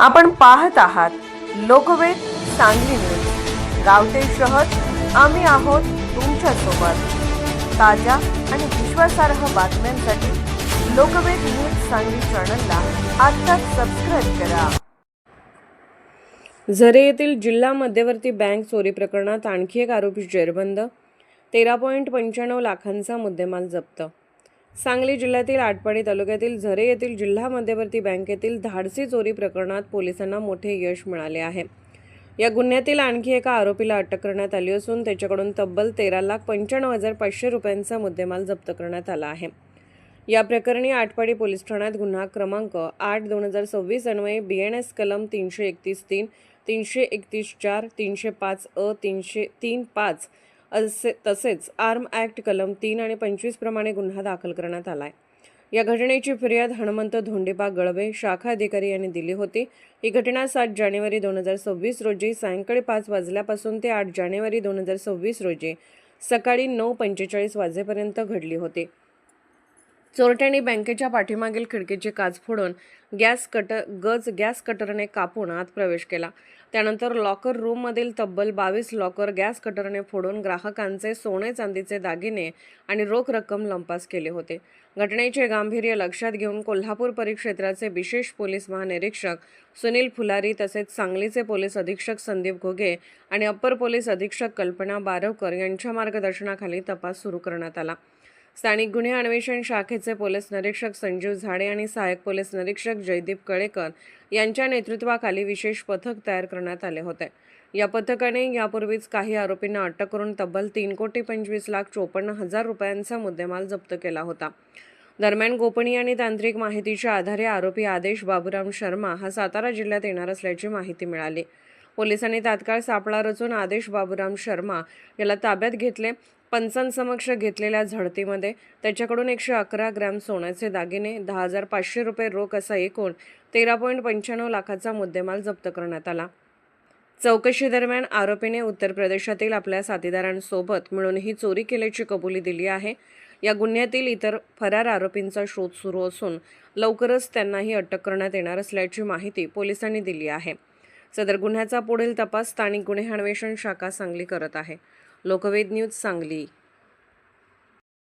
आपण पाहत आहात लोकवेद सांगली न्यूज। गावते शहर आम्ही आहोत तुमच्या सोबत। ताज्या आणि विश्वासार्ह बातम्यांसाठी लोकवेद न्यूज सांगली चॅनलला आत्ताच सबस्क्राइब करा। झरे येथील जिल्हा मध्यवर्ती बँक चोरी प्रकरणात आणखी एक आरोपी जेरबंद। 13.95 लाखांचा मुद्देमाल जप्त। सांगली जिल्ह्यातील आटपाडी तालुक्यातील झरे येथील जिल्हा मध्यवर्ती बँकेतील धाडसी चोरी प्रकरणात पोलिसांना मोठे यश मिळाले आहे। या गुन्ह्यातील आणखी एका आरोपीला अटक करण्यात आली असून त्याच्याकडून तब्बल 13,95,500 रुपयांचा मुद्देमाल जप्त करण्यात आला आहे। या प्रकरणी आटपाडी पोलीस ठाण्यात गुन्हा क्रमांक 8/2026 अन्वये BNS कलम 331(3), 331(4), 305(अ), 305 तसेच आर्म ॲक्ट कलम 3 आणि 25 प्रमाणे गुन्हा दाखल करण्यात आलाय। या घटनेची फिर्याद हनुमंत धोंडेपा गळवे शाखा अधिकारी यांनी दिली होती। ही घटना 7 जानेवारी 2026 रोजी सायंकाळी 5 वाजल्यापासून ते 8 जानेवारी 2026 रोजी सकाळी 9:45 वाजेपर्यंत घडली होती। चोरट्यांनी बँकेच्या पाठीमागील खिडकीचे काच फोडून गॅस कटरने कापून आत प्रवेश केला। त्यानंतर लॉकर रूममधील तब्बल 22 लॉकर गॅस कटरने फोडून ग्राहकांचे सोने चांदीचे दागिने आणि रोख रक्कम लंपास केले होते। घटनेचे गांभीर्य लक्षात घेऊन कोल्हापूर परिक्षेत्राचे विशेष पोलीस महानिरीक्षक सुनील फुलारी तसेच सांगलीचे पोलीस अधीक्षक संदीप घोगे आणि अप्पर पोलीस अधीक्षक कल्पना बारवकर यांच्या मार्गदर्शनाखाली तपास सुरू करण्यात आला। स्थानिक गुन्हे अन्वेषण शाखेचे पोलीस निरीक्षक संजीव झाडे आणि सहाय्यक पोलीस निरीक्षक जयदीप कळेकर यांच्या नेतृत्वाखाली विशेष पथक तयार करण्यात आले होते। या पथकाने यापूर्वीच काही आरोपींना अटक करून तब्बल 3,25,54,000 रुपयांचा मुद्देमाल जप्त केला होता। दरम्यान गोपनीय आणि तांत्रिक माहितीच्या आधारे आरोपी आदेश बाबूराम शर्मा हा सातारा जिल्ह्यात येणार असल्याची माहिती मिळाली। पोलिसांनी तात्काळ सापळा रचून आदेश बाबूराम शर्मा याला ताब्यात घेतले। पंचांसमक्ष घेतलेल्या झडतीमध्ये त्याच्याकडून 111 ग्रॅम सोन्याचे दागिने, 10,500 रुपये रोख असा एकूण 13.95 लाखाचा मुद्देमाल जप्त करण्यात आला। चौकशी दरम्यान आरोपीने उत्तर प्रदेशातील आपल्या साथीदारांसोबत मिळून ही चोरी केल्याची कबुली दिली आहे। या गुन्ह्यातील इतर फरार आरोपींचा शोध सुरू असून लवकरच त्यांनाही अटक करण्यात येणार असल्याची माहिती पोलिसांनी दिली आहे। सदर गुन्ह्याचा पुढील तपास स्थानिक गुन्हे अन्वेषण शाखा सांगली करत आहे। लोकवेद न्यूज सांगली।